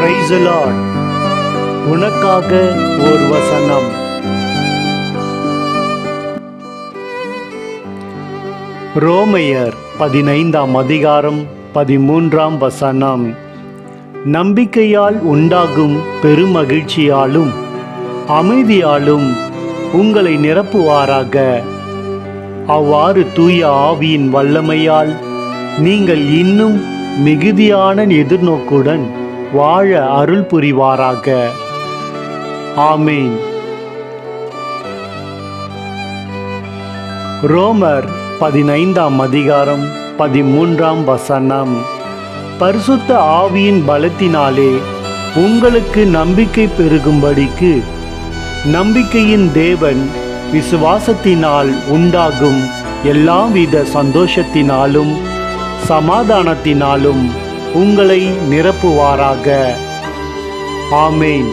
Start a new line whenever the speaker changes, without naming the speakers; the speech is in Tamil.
Praise the Lord. உனக்காக ஓர் வசனம். ரோமையர் 15:13 நம்பிக்கையால் உண்டாகும் பெருமகிழ்ச்சியாலும் அமைதியாலும் உங்களை நிரப்புவாராக. அவ்வாறு தூய ஆவியின் வல்லமையால் நீங்கள் இன்னும் மிகுதியான எதிர்நோக்குடன் வாழ அருள் புரிவாராக. ஆமேன். ரோமர் 15:13 பரிசுத்த ஆவியின் பலத்தினாலே உங்களுக்கு நம்பிக்கை பெருகும்படிக்கு நம்பிக்கையின் தேவன் விசுவாசத்தினால் உண்டாகும் எல்லாவித சந்தோஷத்தினாலும் சமாதானத்தினாலும் உங்களை நிரப்புவாராக. ஆமேன்.